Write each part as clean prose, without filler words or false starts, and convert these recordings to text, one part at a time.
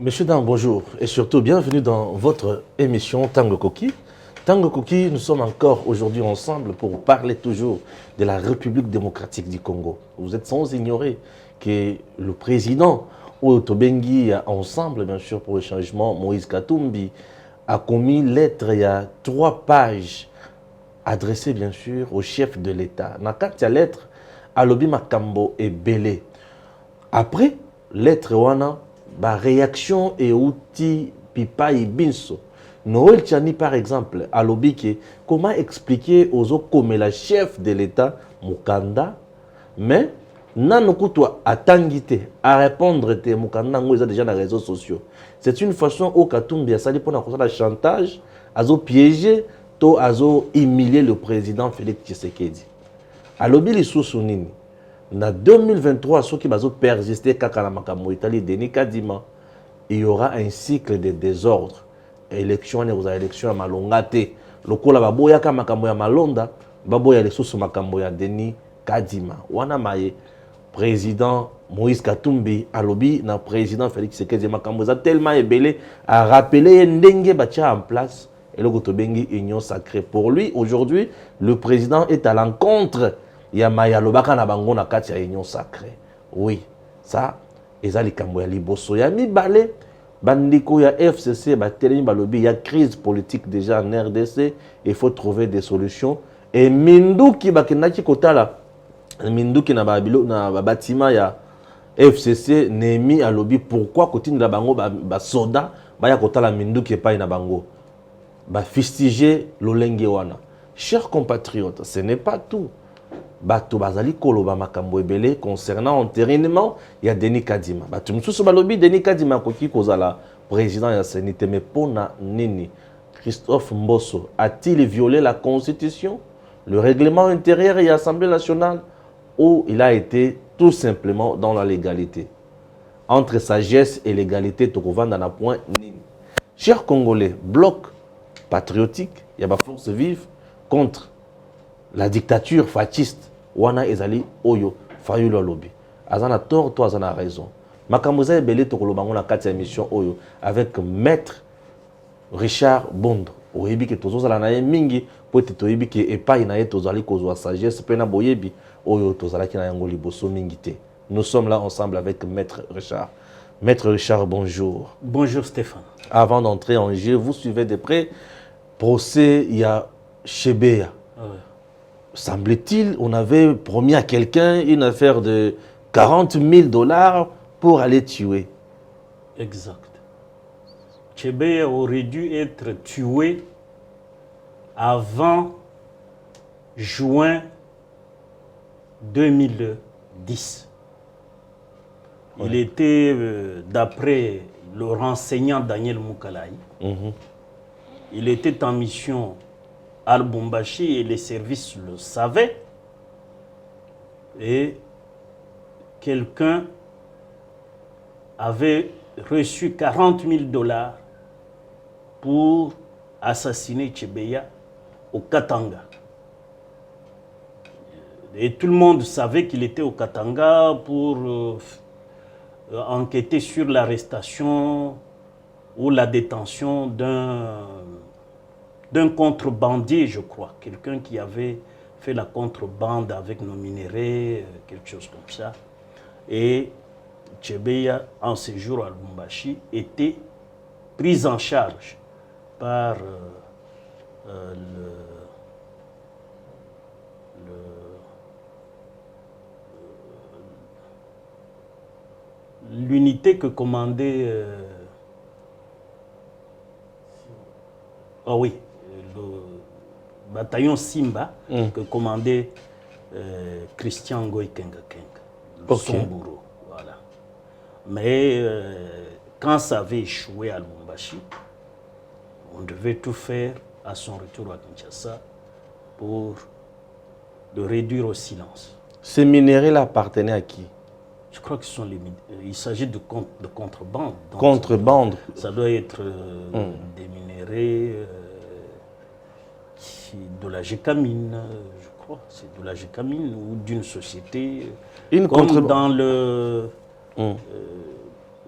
Monsieur Dan, bonjour et surtout bienvenue dans votre émission Tango Koki. Tango Koki, nous sommes encore aujourd'hui ensemble pour parler toujours de la République démocratique du Congo. Vous êtes sans ignorer que le président Otobengi, ensemble bien sûr pour le changement, Moïse Katumbi, a commis lettre, il y a 3 pages adressées bien sûr au chef de l'État. Dans la lettre, Alobi Makambo et Belé. Après, lettre wana, ba réaction et outil pipa et binso. Noël Tchani par exemple, à l'obike, comment expliquer aux autres comme la chef de l'État, Mukanda, mais nanokutwa atangite à répondre te Mukanda ngo déjà dans les réseaux sociaux. C'est une façon au Katumbi a sali pour la chantage, azo piéger, to azo humilier le président Félix Tshisekedi. À l'obili sous nini. En 2023, ceux qui vont persister Kakalamakamo Italie, Denis Kadima, il y aura un cycle de désordre. Élection, aux élections à Malongate. Le kola baboya Kamakambo ya Malonda, baboya les sous Makambo ya Denis Kadima. Wana maye, président Moïse Katumbi, alobi, na président Félix Tshisekedi Makambo, a tellement ébélé à rappeler Ndenge Bacha en place. Et le Gotobengi Union sacrée. Pour lui, aujourd'hui, le président est à l'encontre. Il y a Maya Lobaka na bango na kati ya union sacrée. Oui, ça, ezali kambo ya liboso. Ya mibale, bandiko ya FCC, batelemi balobi, il y a crise politique déjà en RDC. Il faut trouver des solutions. Et Minduki bakendaki kotala, Minduki na babilo na batima ya FCC nemi alobi pourquoi kotini la bango ba soda baya kotala Minduki epai na bango. Ba fustiger lolenge wana. Chers compatriotes, ce n'est pas tout. Bato bazali koloba makambo ebele concernant entérinement il y a Denis Kadima. Bato msusu balobi Denis Kadima koki kozala président ya Sénité mais pona nini Christophe Mbosso a-t-il violé la constitution, le règlement intérieur et l'Assemblée nationale ou il a été tout simplement dans la légalité? Entre sagesse et légalité tokovanda na point nini. Chers Congolais, bloc patriotique, il y a ba force vive contre la dictature fasciste, wana ezali oyo fayulu alobi. Azana tort, toi azana raison. Makamboza ebele tokolobango na kati ya émission oyo avec maître Richard Bondre. Oyebi ke tozozala na ye mingi po ete toyebi ke epai na ye tozali kozwa sagesse pe na boyebi oyo tozalaki na yango liboso mingi te. Nous sommes là ensemble avec maître Richard. Maître Richard, bonjour. Bonjour Stéphane. Avant d'entrer en jeu, vous suivez de près procès, il y a Chebea. Ouais. Semble-t-il, on avait promis à quelqu'un une affaire de 40 000 $ pour aller tuer. Exact. Chebe aurait dû être tué avant juin 2010. Ouais. Il était, d'après le renseignant Daniel Moukalaï, il était en mission à Lubumbashi et les services le savaient. Et quelqu'un avait reçu 40 000 $ pour assassiner Chebeya au Katanga. Et tout le monde savait qu'il était au Katanga pour enquêter sur l'arrestation ou la détention d'un contrebandier, je crois. Quelqu'un qui avait fait la contrebande avec nos minéraux, quelque chose comme ça. Et Chebeya, en séjour à Lubumbashi, était pris en charge par l'unité que commandait... oh oui, le bataillon Simba que commandait Christian Ngoy Kenga Kenga, son bourreau. Voilà. Mais quand ça avait échoué à Lubumbashi, on devait tout faire à son retour à Kinshasa pour le réduire au silence. Ces minéraux-là appartenaient à qui? Je crois que il s'agit de contrebande. Donc contrebande. Ça doit être des minéraux de la gécamine, je crois. C'est de la gécamine ou d'une société. Une comme contrebande. dans le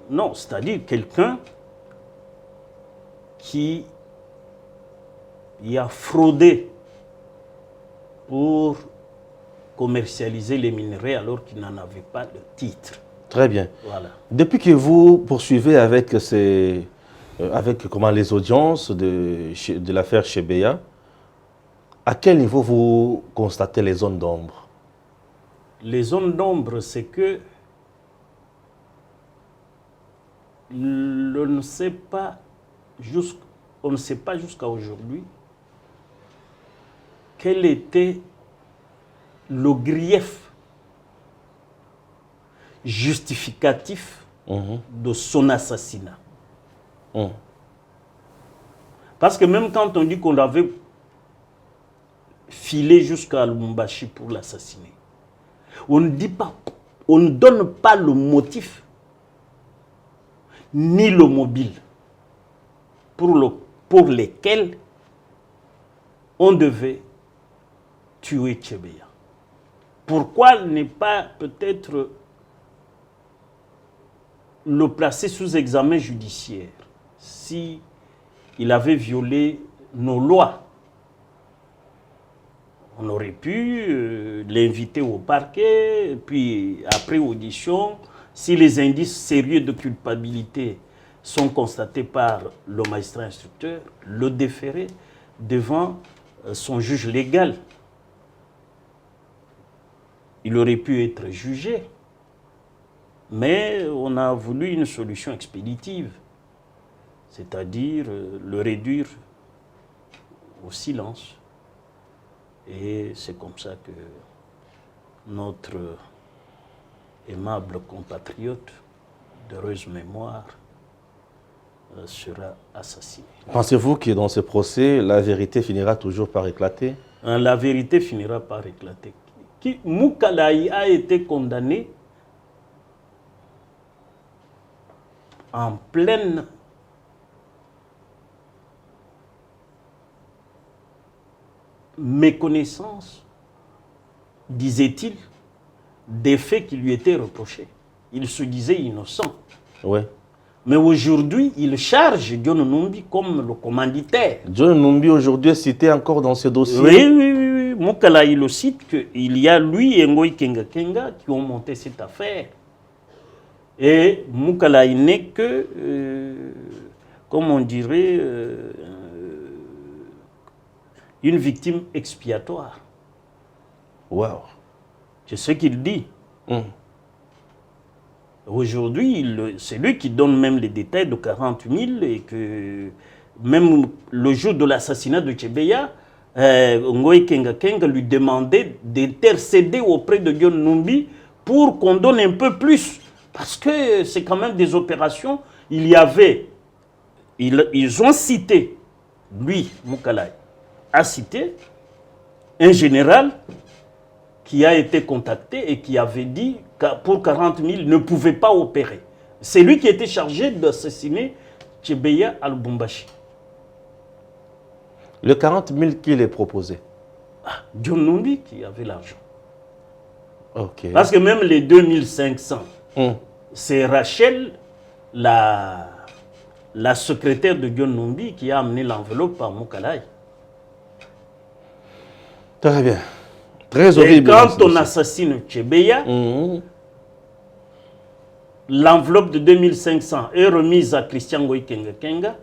Non, c'est-à-dire quelqu'un qui a fraudé pour commercialiser les minerais alors qu'il n'en avait pas le titre. Très bien. Voilà. Depuis que vous poursuivez avec, les audiences de l'affaire Chebeya, à quel niveau vous constatez les zones d'ombre? Les zones d'ombre, c'est que on ne sait pas jusqu'à aujourd'hui quel était le grief justificatif de son assassinat. Parce que même quand on dit qu'on l'avait filé jusqu'à Lubumbashi pour l'assassiner, on ne dit pas, on ne donne pas le motif ni le mobile pour lesquels on devait tuer Chebeya. Pourquoi ne pas peut-être le placer sous examen judiciaire si il avait violé nos lois? On aurait pu l'inviter au parquet, puis après audition, si les indices sérieux de culpabilité sont constatés par le magistrat instructeur, le déférer devant son juge légal. Il aurait pu être jugé, mais on a voulu une solution expéditive, c'est-à-dire le réduire au silence. Et c'est comme ça que notre aimable compatriote d'heureuse mémoire sera assassiné. Pensez-vous que dans ce procès, la vérité finira toujours par éclater? La vérité finira par éclater. Mukalayi a été condamné en pleine méconnaissance, disait-il, des faits qui lui étaient reprochés. Il se disait innocent. Ouais. Mais aujourd'hui, il charge John Numbi comme le commanditaire. John Numbi aujourd'hui est cité encore dans ce dossier. Oui. Mukala, il le cite qu'il y a lui et Ngoï Kenga Kenga qui ont monté cette affaire. Et Mukala, il n'est que, comme on dirait, une victime expiatoire. Wow. C'est ce qu'il dit. Aujourd'hui, c'est lui qui donne même les détails de 40 000 et que même le jour de l'assassinat de Chebeya, Ngoï Kenga Kenga lui demandait d'intercéder auprès de John Numbi pour qu'on donne un peu plus. Parce que c'est quand même des opérations. Ils ont cité, lui, Mukalayi, a cité un général qui a été contacté et qui avait dit que pour 40 000 ne pouvait pas opérer. C'est lui qui était chargé d'assassiner Chebeya à Lubumbashi. Le 40 000 qui est proposé? John Numbi qui avait l'argent. Okay. Parce que même les 2500, c'est Rachel, la secrétaire de John Numbi, qui a amené l'enveloppe par Mukalayi. Très bien. Très horrible. Et quand on assassine Chebeya, l'enveloppe de 2500 est remise à Christian Ngoï Kenga Kenga,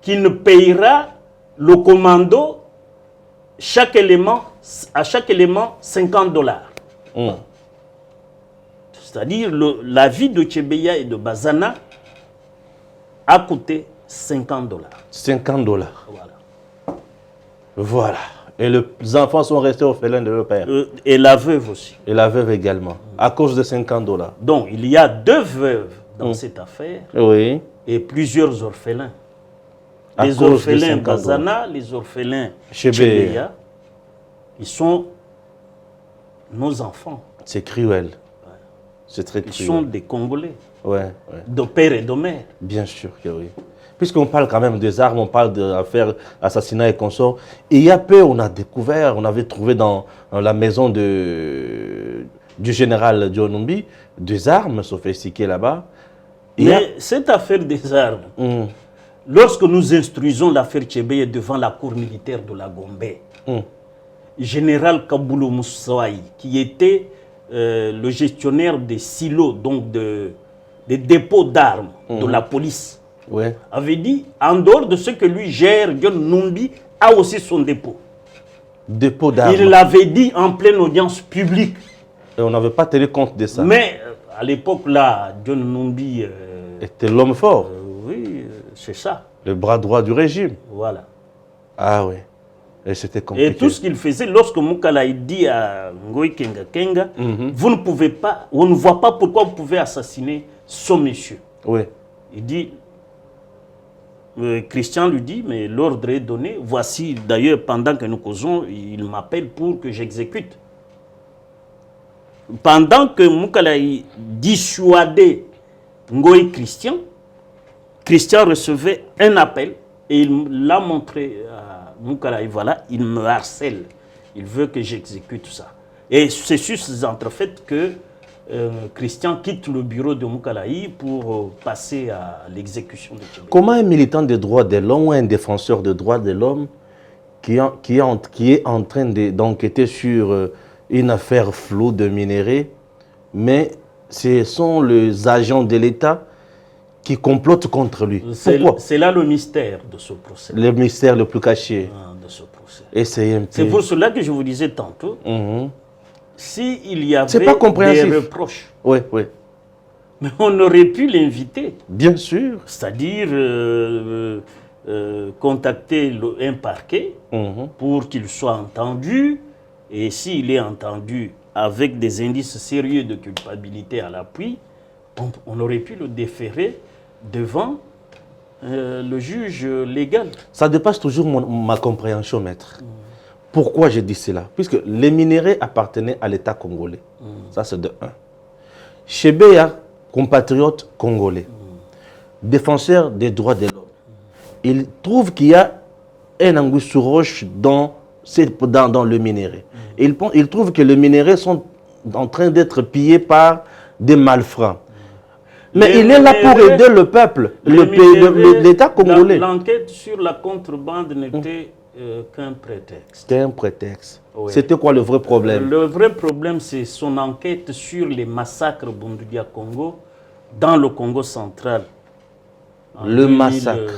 qui ne payera le commando à chaque élément $50. C'est-à-dire la vie de Chebeya et de Bazana a coûté $50. $50. Voilà. Voilà. Et les enfants sont restés orphelins de leur père. Et la veuve aussi. Et la veuve également. À cause de $50. Donc, il y a 2 veuves dans cette affaire. Oui. Et plusieurs orphelins. À Les cause de orphelins $50. Bazana, les orphelins Chebeya. Chebeya, ils sont nos enfants. C'est cruel. C'est très Ils cruel. sont des Congolais, Ouais. de père et de mère. Bien sûr que oui. Puisqu'on parle quand même des armes, on parle d'affaires, assassinats et consorts. Et il y a peu, on a découvert, on avait trouvé dans la maison du général John Numbi des armes sophistiquées là-bas. Mais cette affaire des armes, lorsque nous instruisons l'affaire Tchébeye devant la cour militaire de la Gombe, général Kaboulou Moussaï, qui était le gestionnaire des silos, donc des dépôts d'armes de la police, avait dit, en dehors de ce que lui gère, John Numbi a aussi son dépôt. Dépôt d'armes. Il l'avait dit en pleine audience publique. Et on n'avait pas tenu compte de ça. Mais à l'époque là, John Numbi était l'homme fort. Oui, c'est ça. Le bras droit du régime. Voilà. Ah oui. Et c'était compliqué. Et tout ce qu'il faisait, lorsque Moukala dit à Ngoï Kenga Kenga, vous ne pouvez pas, on ne voit pas pourquoi vous pouvez assassiner ce monsieur. Oui. Il dit, Christian lui dit, mais l'ordre est donné. Voici, d'ailleurs, pendant que nous causons, il m'appelle pour que j'exécute. Pendant que Moukala dissuadait Ngoï Christian, Christian recevait un appel et il l'a montré à Moukala. Voilà, il me harcèle. Il veut que j'exécute ça. Et c'est sur ces entrefaites que Christian quitte le bureau de Moukalaï pour passer à l'exécution de Tchébeye. Comment un militant des droits de l'homme ou un défenseur des droits de l'homme qui est en train d'enquêter sur une affaire floue de minerais, mais ce sont les agents de l'État qui complotent contre lui? Pourquoi? C'est là le mystère de ce procès. Le mystère le plus caché. De ce procès. Et c'est pour cela que je vous disais tantôt, s'il y avait des reproches, oui. mais on aurait pu l'inviter. Bien sûr. C'est-à-dire contacter un parquet pour qu'il soit entendu. Et s'il est entendu avec des indices sérieux de culpabilité à l'appui, on aurait pu le déférer devant le juge légal. Ça dépasse toujours ma compréhension, maître. Pourquoi je dis cela? Puisque les minéraux appartenaient à l'État congolais. Ça, c'est de 1. Tchébeye, compatriote congolais, défenseur des droits de l'homme, il trouve qu'il y a un anguille sous roche dans le minerai. Il trouve que les minéraux sont en train d'être pillés par des malfrats. Mais il est là pour aider le peuple, l'État congolais. L'enquête sur la contrebande n'était qu'un prétexte. C'était un prétexte. Oui. C'était quoi le vrai problème? Le vrai problème, c'est son enquête sur les massacres Bundudia Congo dans le Congo central. Massacre.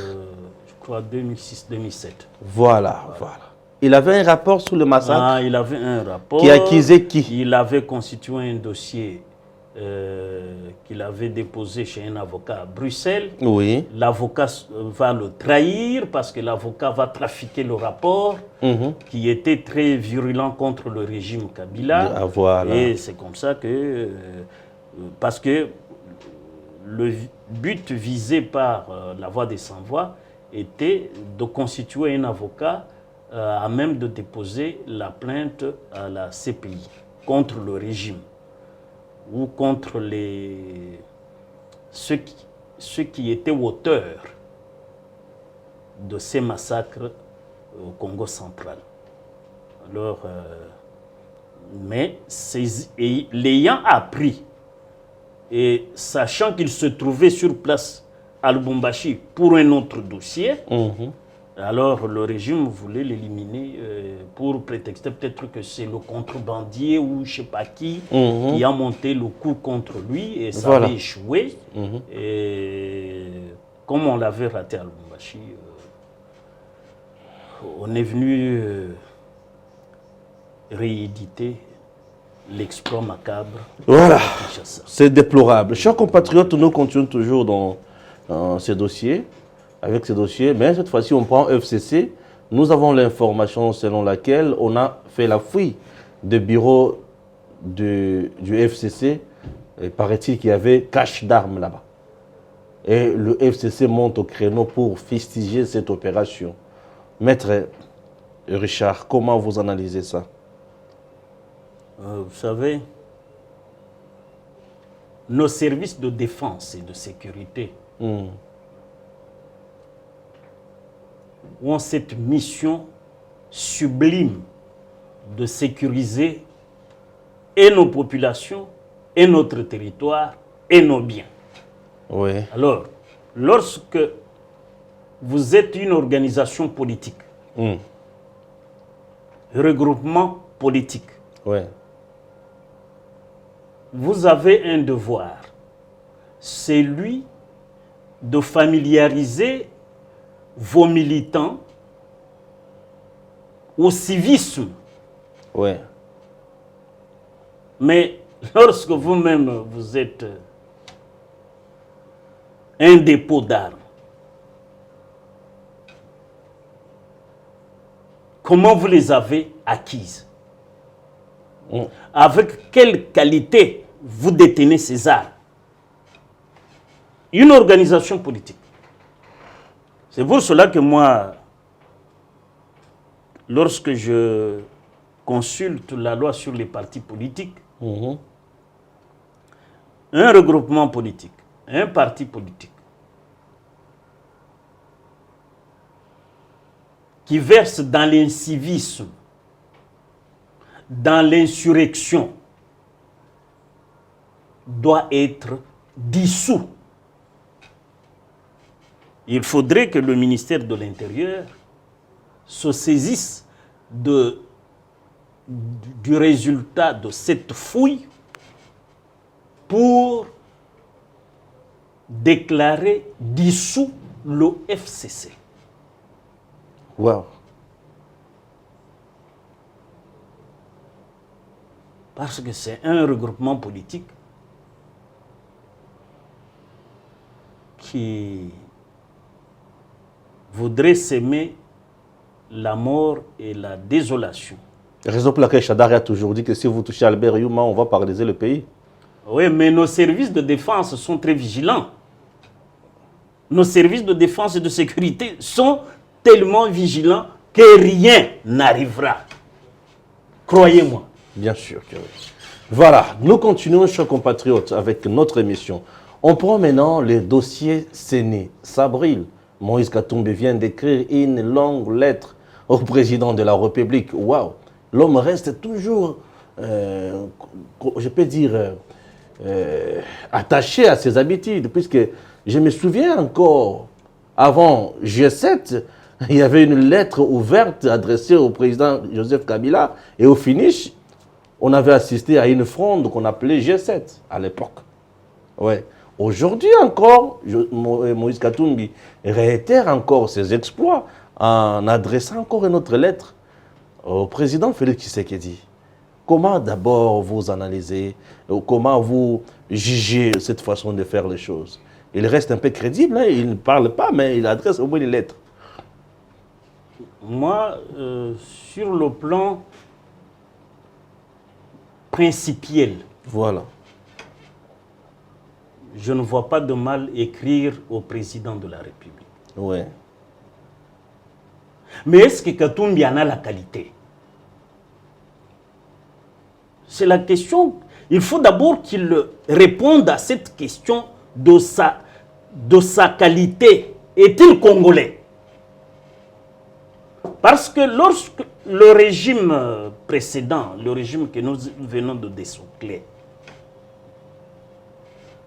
Je crois 2006-2007. Voilà. Il avait un rapport sur le massacre. Il avait un rapport. Qui accusait qui? Il avait constitué un dossier qu'il avait déposé chez un avocat à Bruxelles. Oui. L'avocat va le trahir parce que l'avocat va trafiquer le rapport qui était très virulent contre le régime Kabila. Voilà. Et c'est comme ça que... parce que le but visé par la voix des sans-voix était de constituer un avocat à même de déposer la plainte à la CPI contre le régime ou contre ceux qui étaient auteurs de ces massacres au Congo central. Alors, mais l'ayant appris et sachant qu'il se trouvait sur place à Lubumbashi pour un autre dossier, alors le régime voulait l'éliminer pour prétexter peut-être que c'est le contrebandier ou je ne sais pas qui a monté le coup contre lui et ça avait échoué. Et comme on l'avait raté à Lubumbashi, on est venu rééditer l'exploit macabre. Voilà, c'est déplorable. Chers compatriotes, nous continuons toujours dans ces dossiers. Avec ces dossiers, mais cette fois-ci, on prend FCC. Nous avons l'information selon laquelle on a fait la fouille des bureaux du FCC. Paraît-il qu'il y avait cache d'armes là-bas. Et le FCC monte au créneau pour fustiger cette opération. Maître Richard, comment vous analysez ça? Vous savez, nos services de défense et de sécurité ont cette mission sublime de sécuriser et nos populations, et notre territoire, et nos biens. Oui. Alors, lorsque vous êtes une organisation politique, regroupement politique, Oui. vous avez un devoir, c'est lui de familiariser vos militants au civisme. Oui. Mais lorsque vous-même vous êtes un dépôt d'armes, comment vous les avez acquises? Avec quelle qualité vous détenez ces armes? Une organisation politique. C'est pour cela que moi, lorsque je consulte la loi sur les partis politiques, un regroupement politique, un parti politique, qui verse dans l'incivisme, dans l'insurrection, doit être dissous. Il faudrait que le ministère de l'Intérieur se saisisse du résultat de cette fouille pour déclarer dissous le FCC. Wow. Parce que c'est un regroupement politique qui voudrait s'aimer la mort et la désolation. Raison pour laquelle Chadari a toujours dit que si vous touchez Albert Youma, on va paralyser le pays. Oui, mais nos services de défense sont très vigilants. Nos services de défense et de sécurité sont tellement vigilants que rien n'arrivera. Croyez-moi. Bien sûr que oui. Voilà, nous continuons, chers compatriotes, avec notre émission. On prend maintenant le dossier Séné. Sabril, Moïse Katumbi vient d'écrire une longue lettre au président de la République. Waouh! L'homme reste toujours, je peux dire, attaché à ses habitudes, puisque je me souviens encore, avant G7, il y avait une lettre ouverte adressée au président Joseph Kabila, et au finish, on avait assisté à une fronde qu'on appelait G7 à l'époque. Ouais. Aujourd'hui encore, Moïse Katumbi réitère encore ses exploits en adressant encore une autre lettre au président Félix Tshisekedi. Comment d'abord vous analysez, comment vous jugez cette façon de faire les choses? Il reste un peu crédible, hein? Il ne parle pas, mais il adresse au moins une lettre. Moi, sur le plan principiel, voilà, je ne vois pas de mal écrire au président de la République. ouais. Mais est-ce que Katumbi en a la qualité? C'est la question. Il faut d'abord qu'il réponde à cette question de sa qualité. Est-il congolais? Parce que lorsque le régime précédent, le régime que nous venons de dessoucler,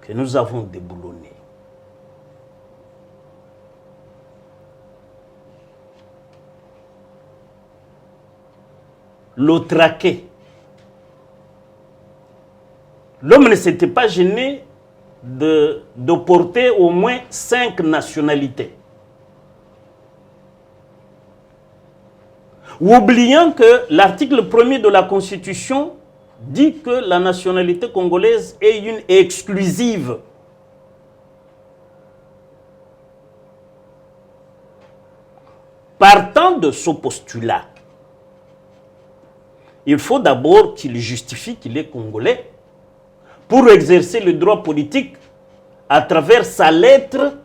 que nous avons déboulonné, le traqué, l'homme ne s'était pas gêné de porter au moins 5 nationalités. Oubliant que l'article 1er de la Constitution dit que la nationalité congolaise est une exclusive. Partant de ce postulat, il faut d'abord qu'il justifie qu'il est congolais pour exercer le droit politique à travers sa lettre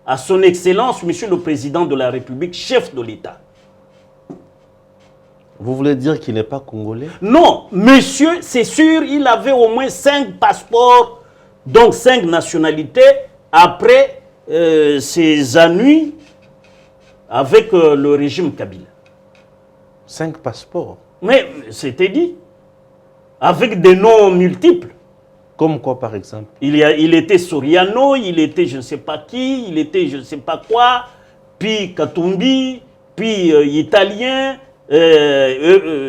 à son Excellence, Monsieur le Président de la République, chef de l'État. Vous voulez dire qu'il n'est pas congolais? Non, monsieur, c'est sûr, il avait au moins 5 passeports, donc 5 nationalités, après ses ennuis avec le régime Kabila. 5 passeports? Mais c'était dit, avec des noms multiples. Comme quoi, par exemple? Il était Soriano, il était je ne sais pas qui, il était je ne sais pas quoi, puis Katumbi, puis italien,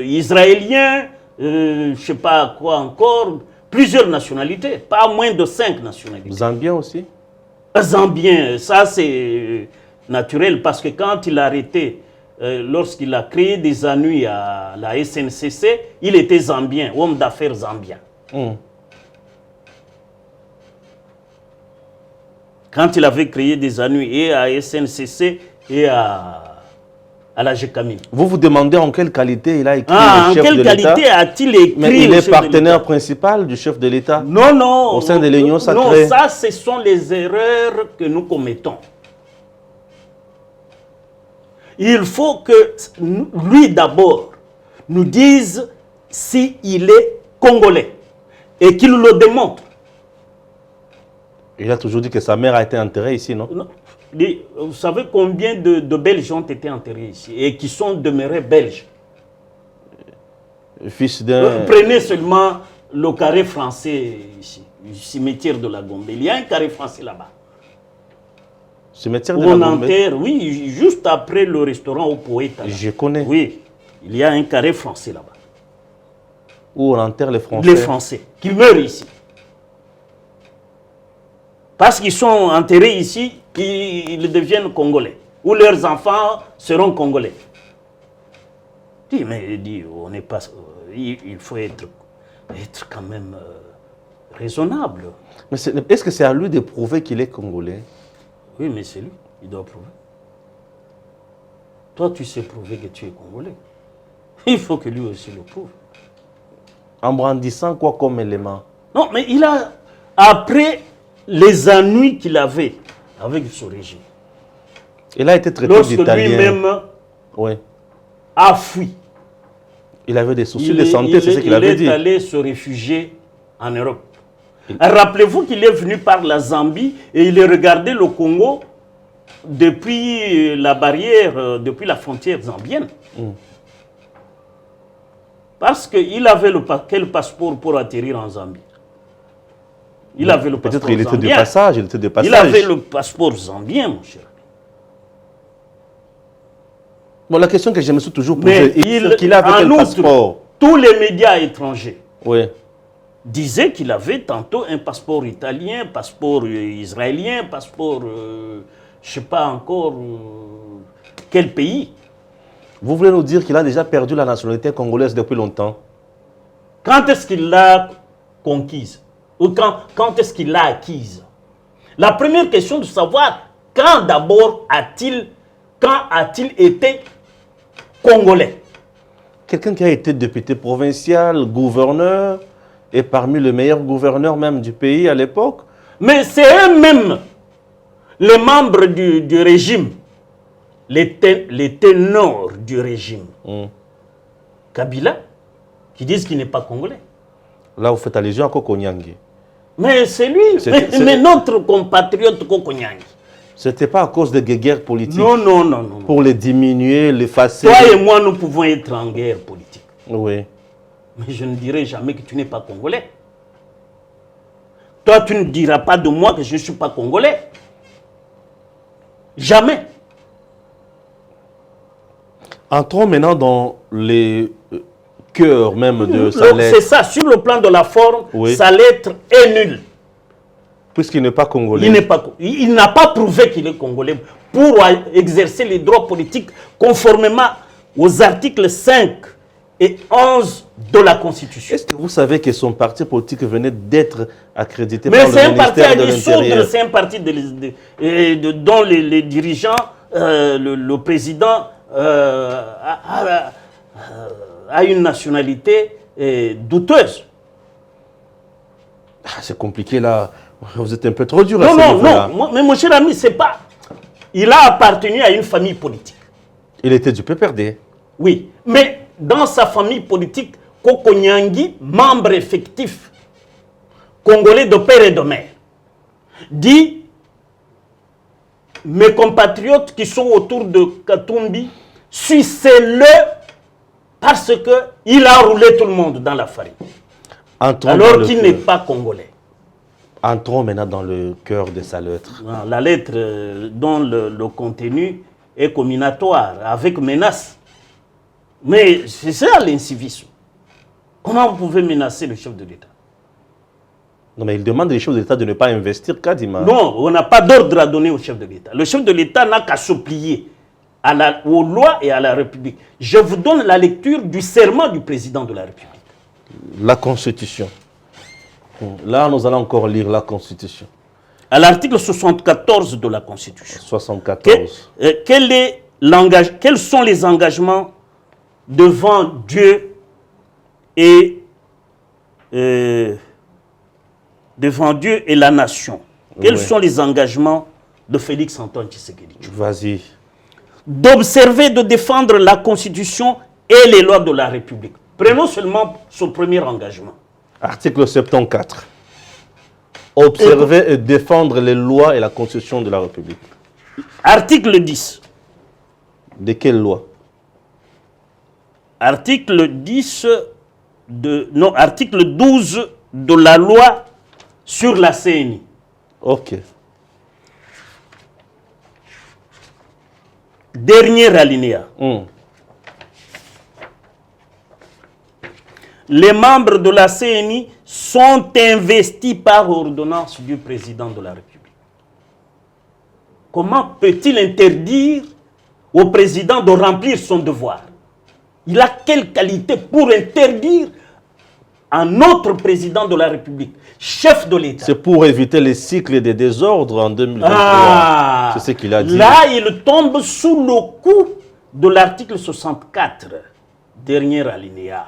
israélien, je ne sais pas quoi encore, plusieurs nationalités, pas moins de 5 nationalités. Zambien aussi? Zambien, ça c'est naturel parce que quand il a arrêté, lorsqu'il a créé des ennuis à la SNCC, il était zambien, homme d'affaires zambien. Quand il avait créé des ennuis et à SNCC et à la GECAMI. Vous vous demandez en quelle qualité il a écrit le chef de l'État? En quelle qualité a-t-il écrit? Mais il est partenaire principal du chef de l'État? Non, non. Au sein de l'Union sacrée? Non, ça, ce sont les erreurs que nous commettons. Il faut que lui d'abord nous dise s'il est congolais et qu'il le démontre. Il a toujours dit que sa mère a été enterrée ici, non? Non. Vous savez combien de Belges ont été enterrés ici et qui sont demeurés belges? Fils d'un... Prenez seulement le carré français ici, le cimetière de la Gombe. Il y a un carré français là-bas. Cimetière de la Gombe? On enterre, oui, juste après le restaurant au Poète. Je connais. Oui, il y a un carré français là-bas. Où on enterre les Français? Les Français, qui meurent ici. Parce qu'ils sont enterrés ici, ils deviennent Congolais. Ou leurs enfants seront Congolais. On n'est pas... il faut être quand même raisonnable. Mais est-ce que c'est à lui de prouver qu'il est Congolais? Oui, mais c'est lui. Il doit prouver. Toi, tu sais prouver que tu es Congolais. Il faut que lui aussi le prouve. En brandissant quoi comme élément? Non, mais il a... Après les ennuis qu'il avait avec ce régime. Il a été traité d'Italien. Lorsque lui-même a fui. Il avait des soucis de santé, c'est ce qu'il avait dit. Il est allé se réfugier en Europe. Rappelez-vous qu'il est venu par la Zambie et il a regardé le Congo depuis la barrière, depuis la frontière zambienne. Parce qu'il avait quel passeport pour atterrir en Zambie? Il avait le passeport zambien. Peut-être qu'il était de passage, il était de passage. Il avait le passeport zambien, mon cher. Bon, la question que je me suis toujours posée, qu'il avait quel passeport? Tous les médias étrangers disaient qu'il avait tantôt un passeport italien, passeport israélien, passeport, je ne sais pas encore quel pays. Vous voulez nous dire qu'il a déjà perdu la nationalité congolaise depuis longtemps? Quand est-ce qu'il l'a conquise? Ou quand est-ce qu'il l'a acquise? La première question de savoir, quand d'abord a-t-il été congolais? Quelqu'un qui a été député provincial, gouverneur, et parmi les meilleurs gouverneurs même du pays à l'époque. Mais c'est eux-mêmes, les membres du régime, les ténors du régime, Kabila, qui disent qu'il n'est pas congolais. Là, vous faites allusion à Kokonyangi. Mais c'est lui, mais notre compatriote Kokonyangi. Ce n'était pas à cause de guerres politiques. Non, non, non, non. Pour les diminuer, les effacer. Toi et moi, nous pouvons être en guerre politique. Oui. Mais je ne dirai jamais que tu n'es pas congolais. Toi, tu ne diras pas de moi que je ne suis pas congolais. Jamais. Entrons maintenant dans les cœurs même de sa lettre. C'est ça, sur le plan de la forme, sa lettre est nulle. Puisqu'il n'est pas congolais. Il n'a pas prouvé qu'il est congolais pour exercer les droits politiques conformément aux articles 5 et 11 de la Constitution. Est-ce que vous savez que son parti politique venait d'être accrédité par le ministère de l'Intérieur? C'est un parti dont les dirigeants, le président a une nationalité douteuse. C'est compliqué là. Vous êtes un peu trop dur. Non, non, non. Mais mon cher ami, c'est pas... Il a appartenu à une famille politique. Il était du PPRD. Oui, mais dans sa famille politique, Kokonyangi, membre effectif, congolais de père et de mère, dit, mes compatriotes qui sont autour de Katumbi, sucez-le parce qu'il a roulé tout le monde dans la farine. Alors qu'il n'est pas congolais. Entrons maintenant dans le cœur de sa lettre. La lettre dont le contenu est comminatoire, avec menace. Mais c'est ça l'incivisme. Comment vous pouvez menacer le chef de l'État? Non, mais il demande les chefs de l'État de ne pas investir Kadima. Non, on n'a pas d'ordre à donner au chef de l'État. Le chef de l'État n'a qu'à se plier aux lois et à la République. Je vous donne la lecture du serment du président de la République. La Constitution. Là, nous allons encore lire la Constitution. À l'article 74 de la Constitution. 74. Quels sont les engagements devant Dieu et la nation? Quels sont les engagements de Félix Antoine Tshisekedi? Vas-y. D'observer, de défendre la Constitution et les lois de la République. Prenons seulement son premier engagement. Article 74. Observer et défendre les lois et la Constitution de la République. Article 10. De quelle loi? Article 12 de la loi sur la CNI. Ok. Dernier alinéa. Les membres de la CNI sont investis par ordonnance du président de la République. Comment peut-il interdire au président de remplir son devoir? Il a quelle qualité pour interdire un autre président de la République, chef de l'État? C'est pour éviter les cycles de désordre en 2023. C'est ce qu'il a dit. Là, il tombe sous le coup de l'article 64, dernier alinéa.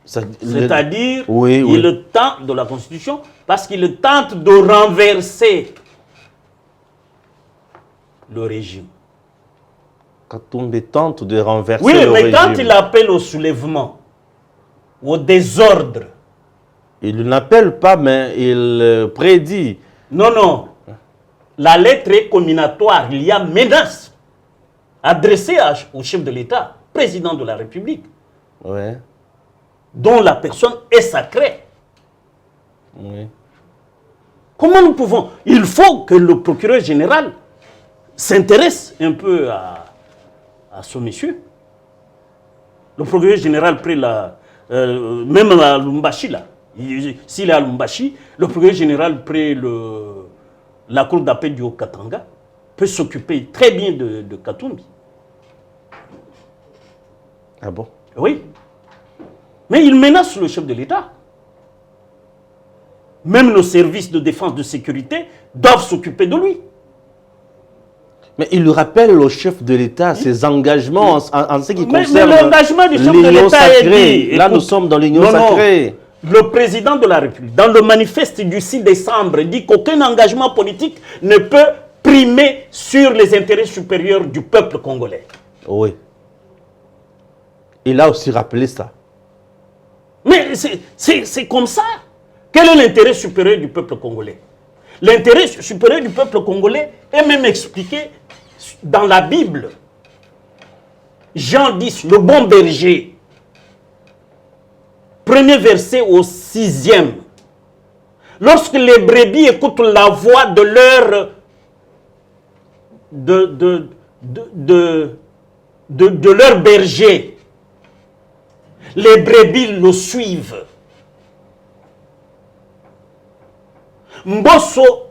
C'est-à-dire, il tente de la Constitution parce qu'il tente de renverser le régime. Katumbi tente de renverser le régime. Oui, mais quand il il appelle au soulèvement, au désordre. Il n'appelle pas, mais il prédit. Non. La lettre est comminatoire. Il y a menace adressée au chef de l'État, président de la République. Ouais. Dont la personne est sacrée. Oui. Comment nous pouvons... Il faut que le procureur général s'intéresse un peu à ce monsieur. Le procureur général pris même à Lumbashi, là. S'il est à Lumbashi, le procureur général près la cour d'appel du Haut-Katanga peut s'occuper très bien de Katumbi. Ah bon? Oui. Mais il menace le chef de l'État. Même nos services de défense de sécurité doivent s'occuper de lui. Mais il rappelle au chef de l'État ses engagements en ce qui concerne l'engagement du chef de l'État est dit. Là, nous sommes dans l'union sacrée. Le président de la République, dans le manifeste du 6 décembre, dit qu'aucun engagement politique ne peut primer sur les intérêts supérieurs du peuple congolais. Oui. Il a aussi rappelé ça. Mais c'est comme ça. Quel est l'intérêt supérieur du peuple congolais? L'intérêt supérieur du peuple congolais est même expliqué dans la Bible. Jean 10, le bon berger. Premier verset au 6e. Lorsque les brebis écoutent la voix de leur berger, les brebis le suivent. Mbosso,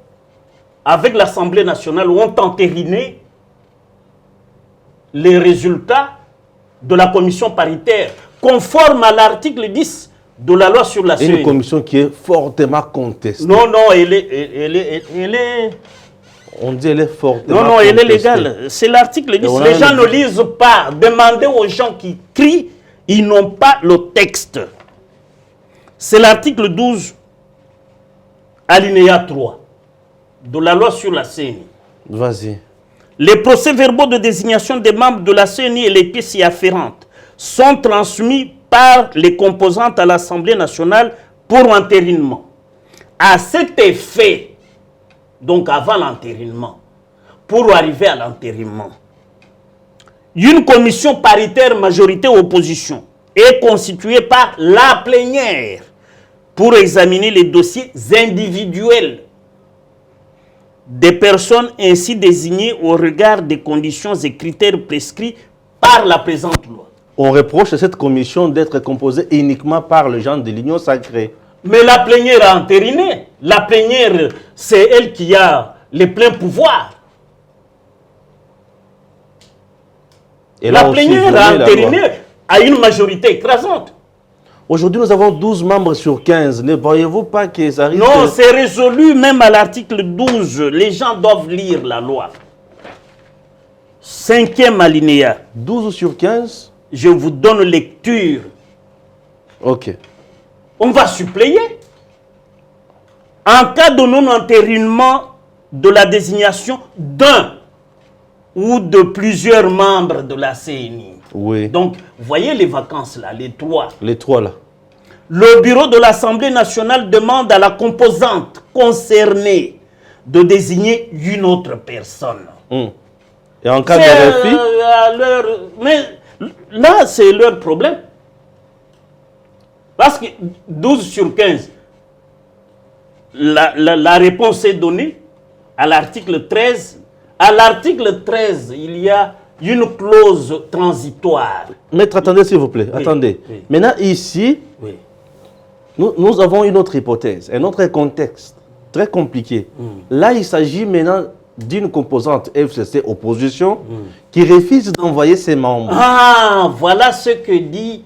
avec l'Assemblée nationale, ont entériné les résultats de la commission paritaire, conforme à l'article 10 de la loi sur la CNI. Une commission qui est fortement contestée. Non, elle est... On dit qu'elle est fortement contestée. Non, elle est légale. C'est l'article 10. Les gens ne lisent pas. Demandez aux gens qui crient, ils n'ont pas le texte. C'est l'article 12, alinéa 3 de la loi sur la CNI. Vas-y. Les procès-verbaux de désignation des membres de la CNI et les pièces y afférentes sont transmis par les composantes à l'Assemblée nationale pour entérinement. À cet effet, donc avant l'entérinement, pour arriver à l'entérinement, une commission paritaire majorité-opposition est constituée par la plénière pour examiner les dossiers individuels des personnes ainsi désignées au regard des conditions et critères prescrits par la présente loi. On reproche à cette commission d'être composée uniquement par les gens de l'Union sacrée. Mais la plénière a entériné. La plénière, c'est elle qui a les pleins pouvoirs. Et la là aussi, plénière a entériné à une majorité écrasante. Aujourd'hui, nous avons 12 membres sur 15. Ne voyez-vous pas que ça risque... Non, c'est résolu même à l'article 12. Les gens doivent lire la loi. 5e alinéa. 12 sur 15? Je vous donne lecture. Ok. On va suppléer. En cas de non-entérinement de la désignation d'un ou de plusieurs membres de la CNI. Oui. Donc, vous voyez les vacances là, les trois. Les trois là. Le bureau de l'Assemblée nationale demande à la composante concernée de désigner une autre personne. Et en cas de refus? Mais là, c'est leur problème. Parce que 12 sur 15, la réponse est donnée à l'article 13. À l'article 13, il y a une clause transitoire. Maître, attendez s'il vous plaît. Oui, Attendez. oui. Maintenant, ici, Oui. nous avons une autre hypothèse, un autre contexte très compliqué. Là, il s'agit maintenant d'une composante FCC opposition qui refuse d'envoyer ses membres. Ah, voilà ce que dit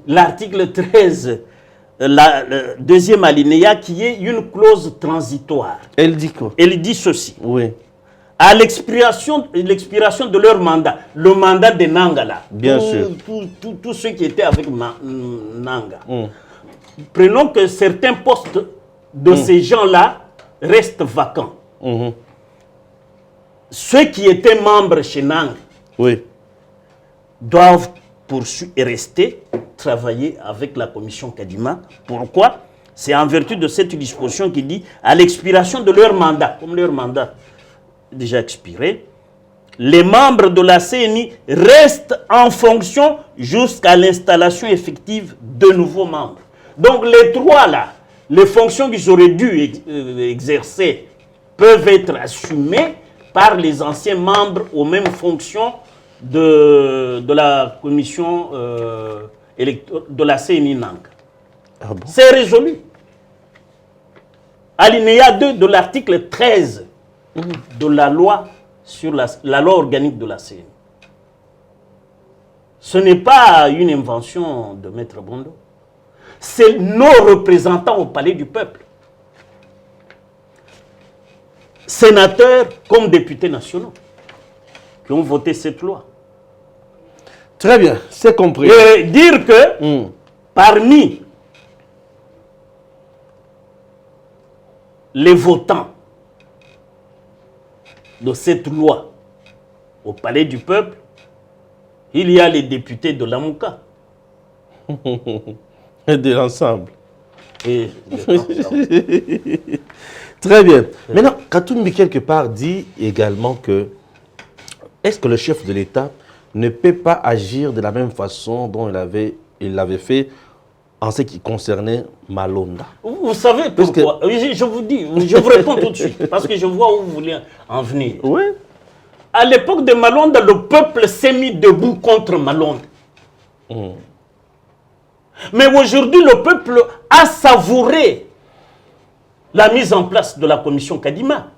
l'article 13, la deuxième alinéa, qui est une clause transitoire. Elle dit quoi? Elle dit ceci. Oui. À l'expiration de leur mandat, le mandat de Nanga là, Bien sûr. tous ceux qui étaient avec Nanga, prenons que certains postes de ces gens-là restent vacants. Ceux qui étaient membres chez Nanga doivent rester travailler avec la commission Kadima. Pourquoi? C'est en vertu de cette disposition qui dit à l'expiration de leur mandat, comme leur mandat déjà expiré, les membres de la CNI restent en fonction jusqu'à l'installation effective de nouveaux membres. Donc les trois là, les fonctions qu'ils auraient dû exercer peuvent être assumées par les anciens membres aux mêmes fonctions de la commission de la CNI Nang. Ah bon? C'est résolu. Alinéa 2 de l'article 13 de la loi sur la loi organique de la CNI. Ce n'est pas une invention de Maître Bondo. C'est nos représentants au palais du peuple, sénateurs comme députés nationaux, qui ont voté cette loi. Très bien, c'est compris. Et dire que parmi les votants de cette loi au palais du peuple, il y a les députés de l'Amouka. Et de l'ensemble. Et de l'ensemble. Très bien. Maintenant, Katumbi, quelque part, dit également que est-ce que le chef de l'État ne peut pas agir de la même façon dont il l'avait fait en ce qui concernait Malonda? Vous savez pourquoi? Je vous dis, je vous réponds tout de suite, parce que je vois où vous voulez en venir. Oui. À l'époque de Malonda, le peuple s'est mis debout contre Malonda. Mais aujourd'hui, le peuple a savouré la mise en place de la commission Kadima.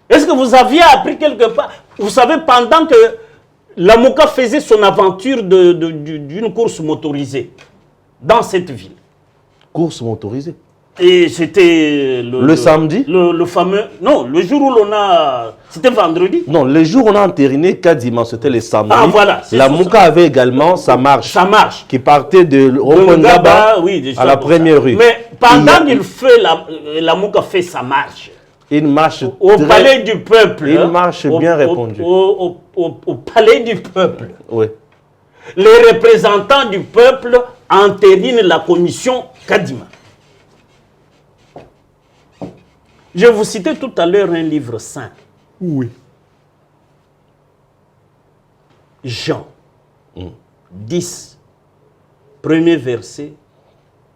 Est-ce que vous aviez appris quelque part? Vous savez, pendant que l'Amouka faisait son aventure d'une course motorisée dans cette ville. Course motorisée. Et c'était le samedi? Le fameux... Non, le jour où l'on a... C'était vendredi? Non, le jour où on a entériné Kadima, c'était le samedi. Ah voilà. L'Amouka avait également sa marche. Sa marche. Qui partait de Ngaba, oui, à la première rue. Mais pendant qu'il fait l'Amouka fait sa marche, une marche au palais du peuple. Une marche bien répondue. Au palais du peuple. Oui. Les représentants du peuple entérinent la commission Kadima. Je vous citais tout à l'heure un livre saint. Oui. Jean 10, premier verset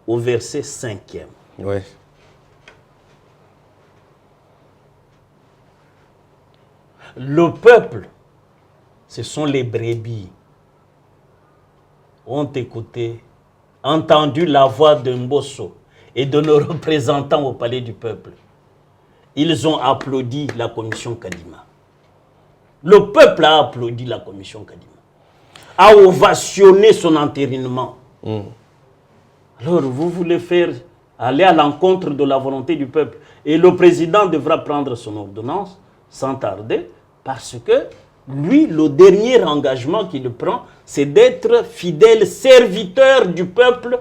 au verset 5e. Oui. Le peuple, ce sont les brebis, ont écouté, entendu la voix de Mbosso et de nos représentants au palais du peuple. Ils ont applaudi la commission Kadima. Le peuple a applaudi la commission Kadima, a ovationné son entérinement. Alors vous voulez aller à l'encontre de la volonté du peuple et le président devra prendre son ordonnance sans tarder parce que lui, le dernier engagement qu'il prend, c'est d'être fidèle serviteur du peuple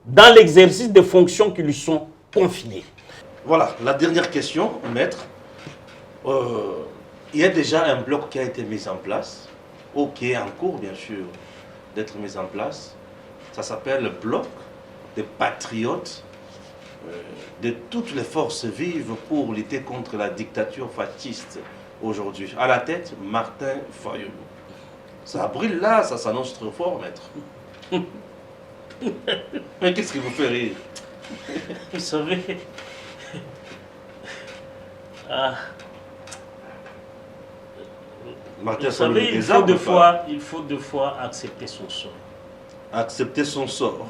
dans l'exercice des fonctions qui lui sont confiées. Voilà, la dernière question, maître. Il y a déjà un bloc qui a été mis en place, ou qui est en cours, bien sûr, d'être mis en place. Ça s'appelle le bloc des patriotes de toutes les forces vives pour lutter contre la dictature fasciste aujourd'hui. À la tête, Martin Fayulu. Ça brûle là, ça s'annonce trop fort, maître. Mais qu'est-ce qui vous fait rire? Vous savez, Martin vous savez, Fayulu, il faut deux fois accepter son sort. accepter son sort.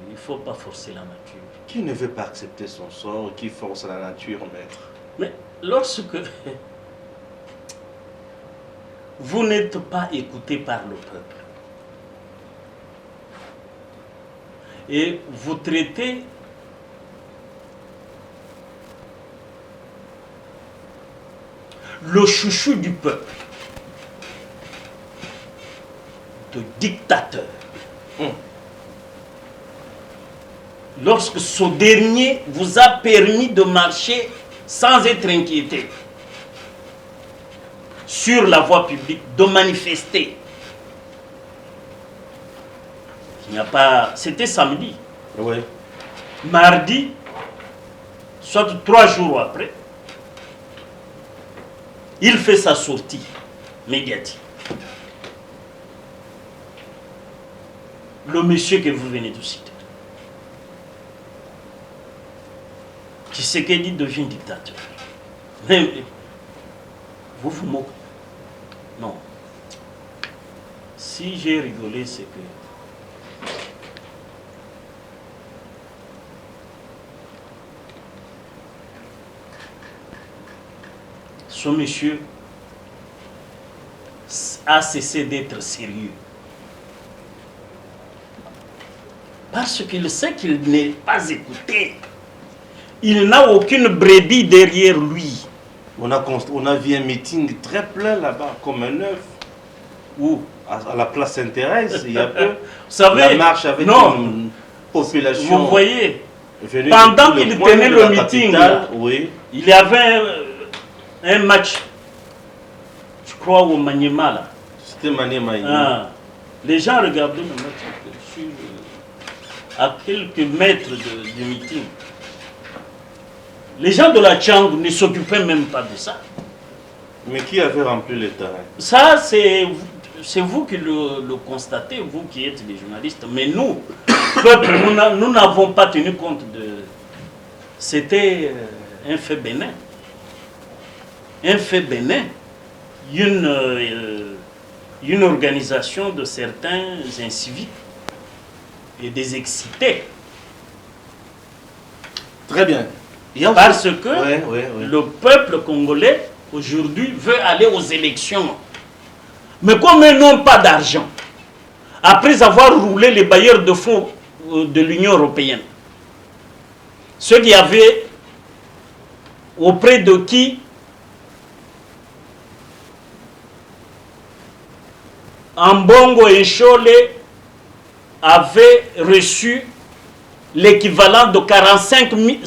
Il ne faut pas forcer la nature. Qui ne veut pas accepter son sort, qui force la nature, maître? Mais lorsque vous n'êtes pas écouté par le peuple et vous traitez le chouchou du peuple de dictateur, lorsque ce dernier vous a permis de marcher sans être inquiété sur la voie publique, de manifester. Il n'y a pas... C'était samedi. Oui. Mardi, soit 3 jours après, il fait sa sortie médiatique. Le monsieur que vous venez de citer. Tshisekedi devient dictateur. Mais vous vous moquez. Non. Si j'ai rigolé, c'est que ce monsieur a cessé d'être sérieux. Parce qu'il sait qu'il n'est pas écouté. Il n'a aucune brebis derrière lui. On a vu un meeting très plein là-bas, comme un œuf. Où à la place Sainte-Thérèse, il y a peu. Vous savez, la marche avec une population. Vous voyez, pendant qu'il tenait le meeting, oui. il y avait un match, je crois, au Maniema là. C'était Maniema. Les gens regardaient le match à quelques mètres du meeting. Les gens de la Tchang ne s'occupaient même pas de ça. Mais qui avait rempli le terrain? Ça, c'est vous qui le constatez, vous qui êtes des journalistes. Mais nous, peuple, nous n'avons pas tenu compte de... C'était un fait bénin. Un fait bénin. Une organisation de certains inciviques et des excités. Très bien. Parce que le peuple congolais aujourd'hui veut aller aux élections. Mais comme ils n'ont pas d'argent, après avoir roulé les bailleurs de fonds de l'Union européenne, ceux qui avaient auprès de qui Ambongo et Cholet avaient reçu l'équivalent de 45 000,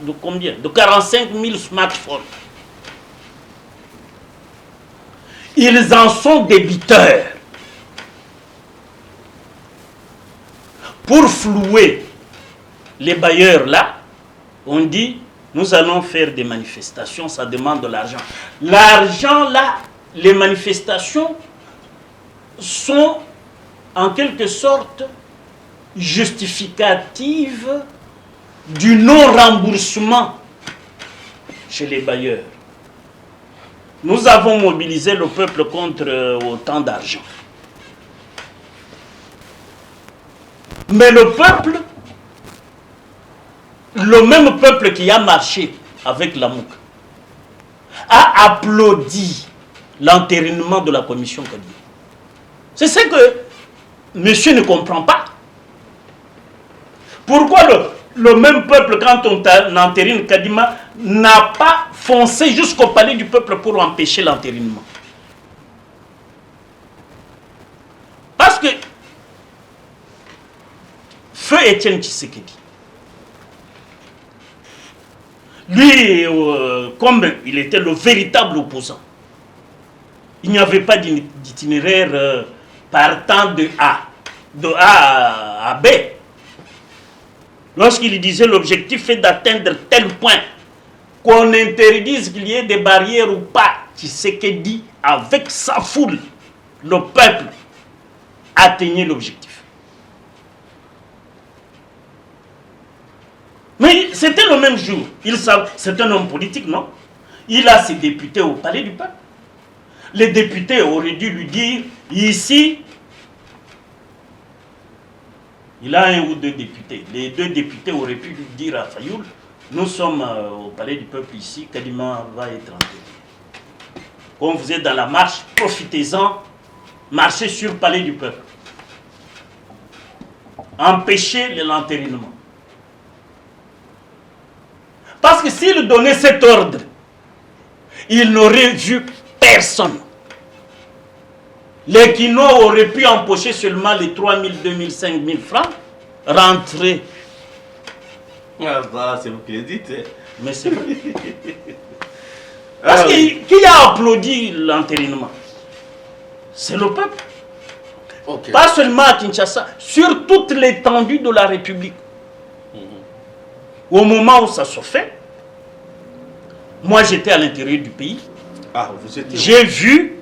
de combien? De 45 000 smartphones. Ils en sont débiteurs. Pour flouer les bailleurs là, on dit, nous allons faire des manifestations, ça demande de l'argent. L'argent là, les manifestations sont en quelque sorte justificative du non-remboursement chez les bailleurs. Nous avons mobilisé le peuple contre autant d'argent. Mais le peuple, le même peuple qui a marché avec l'AMOUK, a applaudi l'entérinement de la commission Kadima. C'est ce que monsieur ne comprend pas. Pourquoi le même peuple, quand on entérine Kadima, n'a pas foncé jusqu'au palais du peuple pour empêcher l'entérinement? Parce que Feu Étienne Tshisekedi, lui, comme il était le véritable opposant, il n'y avait pas d'itinéraire partant de A à B. Lorsqu'il disait l'objectif est d'atteindre tel point, qu'on interdise qu'il y ait des barrières ou pas, Tshisekedi, avec sa foule, le peuple, atteignait l'objectif. Mais c'était le même jour. C'est un homme politique, non? Il a ses députés au palais du peuple. Les députés auraient dû lui dire, ici, il a un ou deux députés. Les deux députés auraient pu lui dire à Fayoul, nous sommes au palais du peuple ici, Kadima va être enterré. Quand vous êtes dans la marche, profitez-en, marchez sur le palais du peuple. Empêchez l'entérinement. Parce que s'il donnait cet ordre, il n'aurait vu personne. Les Kino auraient pu empocher seulement les 3 000, 2 000, 5 000 francs, rentrer. Ah, c'est vous qui le dites. Mais c'est vrai. Parce que qui a applaudi l'entérinement? C'est le peuple. Okay. Pas seulement à Kinshasa, sur toute l'étendue de la République. Au moment où ça se fait, moi j'étais à l'intérieur du pays. Ah, vous étiez... J'ai vu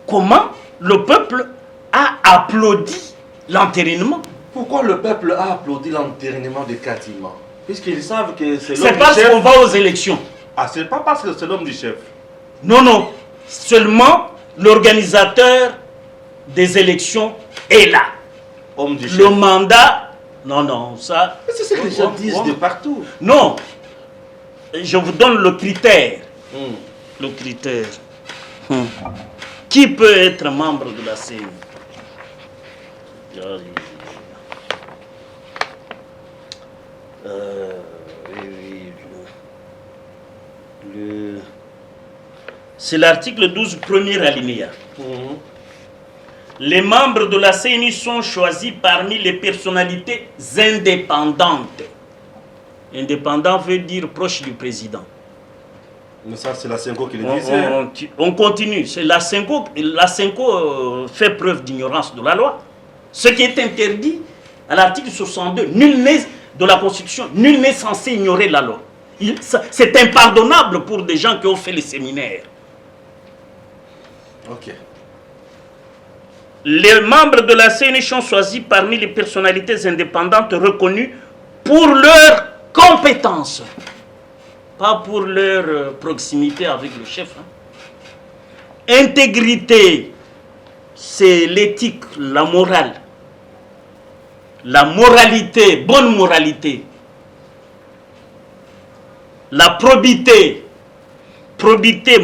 comment le peuple a applaudi l'entérinement. Pourquoi le peuple a applaudi l'entérinement de Kadima? Puisqu'ils savent que c'est l'homme du chef. C'est parce qu'on va aux élections. Ah, c'est pas parce que c'est l'homme du chef. Non, non. Seulement l'organisateur des élections est là. Homme du chef. Le mandat, non, non, ça... C'est ce que les gens disent de partout. Non. Je vous donne le critère. Le critère. Qui peut être membre de la CENI? C'est l'article 12, premier alinéa. Les membres de la CENI sont choisis parmi les personnalités indépendantes. Indépendant veut dire proche du président. Mais ça, c'est la Senko qui le disait. On continue. La Senko fait preuve d'ignorance de la loi. Ce qui est interdit à l'article 62 de la Constitution, nul n'est censé ignorer la loi. C'est impardonnable pour des gens qui ont fait les séminaires. Ok. Les membres de la CENI sont choisis parmi les personnalités indépendantes reconnues pour leurs compétences, pas pour leur proximité avec le chef. Intégrité, c'est l'éthique, la morale. La moralité, bonne moralité. La probité,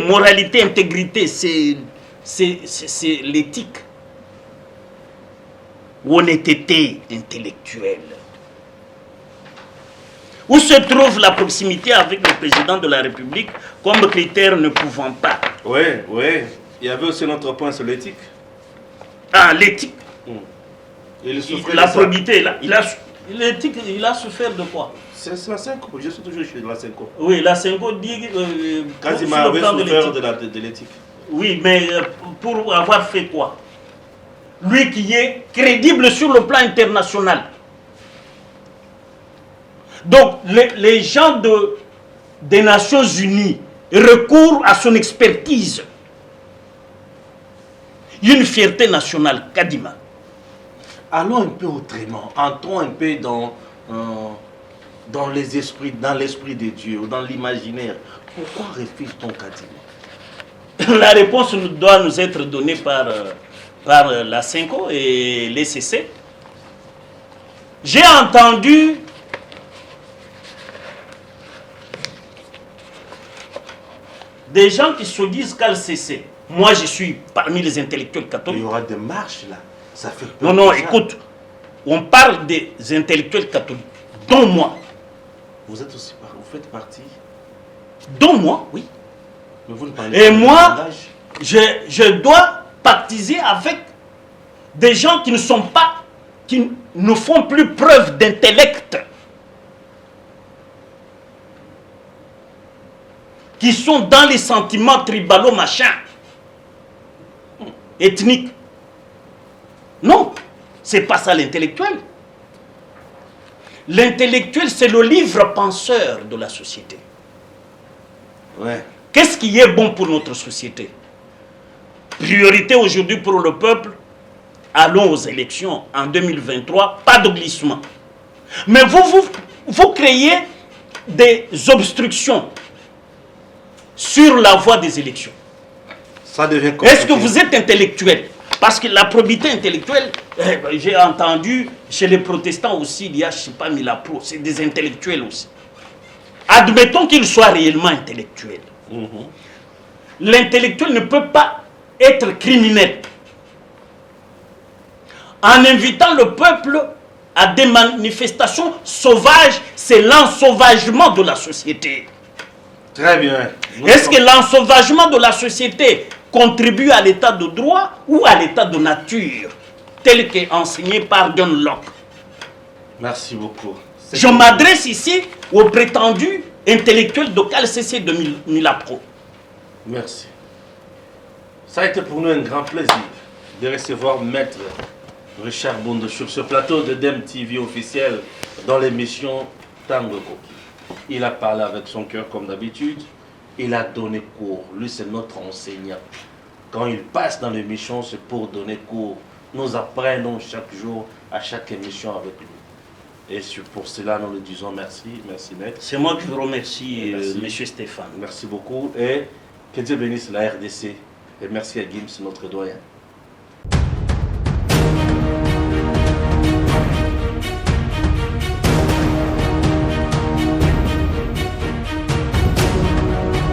moralité, intégrité, c'est l'éthique. Honnêteté intellectuelle. Où se trouve la proximité avec le président de la République comme critère ne pouvant pas? Oui, oui. Il y avait aussi notre point sur l'éthique. Ah, l'éthique. La probité, l'éthique, il a souffert de quoi? C'est la Senko, je suis toujours chez la Senko. Oui, la Senko dit... Kadima avait souffert de l'éthique. Oui, mais pour avoir fait quoi? Lui qui est crédible sur le plan international. Donc, les gens des Nations Unies recourent à son expertise. Une fierté nationale, Kadima. allons un peu autrement. Entrons un peu dans les esprits, dans l'esprit de Dieu, ou dans l'imaginaire. Pourquoi refuse-t-on Kadima? La réponse doit nous être donnée par la CENCO et l'ECC. J'ai entendu des gens qui se disent qu'ALCC, moi je suis parmi les intellectuels catholiques. Il y aura des marches là. Ça fait peur. Non, non, écoute, on parle des intellectuels catholiques, dont moi. Vous êtes aussi, vous faites partie. Dont moi, oui. Mais vous ne parlez Et pas moi, de je dois pactiser avec des gens qui ne sont pas, qui ne font plus preuve d'intellect, qui sont dans les sentiments tribalo machin, ethniques. Non, c'est pas ça l'intellectuel. L'intellectuel, c'est le livre penseur de la société. Ouais. Qu'est-ce qui est bon pour notre société? Priorité aujourd'hui pour le peuple, allons aux élections en 2023, pas de glissement. Mais vous créez des obstructions sur la voie des élections. Ça devient compliqué. Est-ce que vous êtes intellectuel? Parce que la probité intellectuelle, j'ai entendu chez les protestants aussi, il y a, je ne sais pas, Milapro, c'est des intellectuels aussi. Admettons qu'ils soient réellement intellectuels. L'intellectuel ne peut pas être criminel. En invitant le peuple à des manifestations sauvages, c'est l'ensauvagement de la société. Très bien. Est-ce que l'ensauvagement de la société contribue à l'état de droit ou à l'état de nature, tel qu'est enseigné par John Locke? Merci beaucoup. Je m'adresse ici aux prétendus intellectuels de CALCC de Milapro. Merci. Ça a été pour nous un grand plaisir de recevoir Maître Richard Bondo sur ce plateau de DEM TV officiel dans l'émission Tango Koki. Il a parlé avec son cœur comme d'habitude. Il a donné cours. Lui, c'est notre enseignant. Quand il passe dans l'émission, c'est pour donner cours. Nous apprenons chaque jour à chaque émission avec lui. Et pour cela, nous lui disons merci. Merci, Maître. C'est moi qui vous remercie, Merci. Monsieur Stéphane. Merci beaucoup. Et que Dieu bénisse la RDC. Et merci à Gims, notre doyen.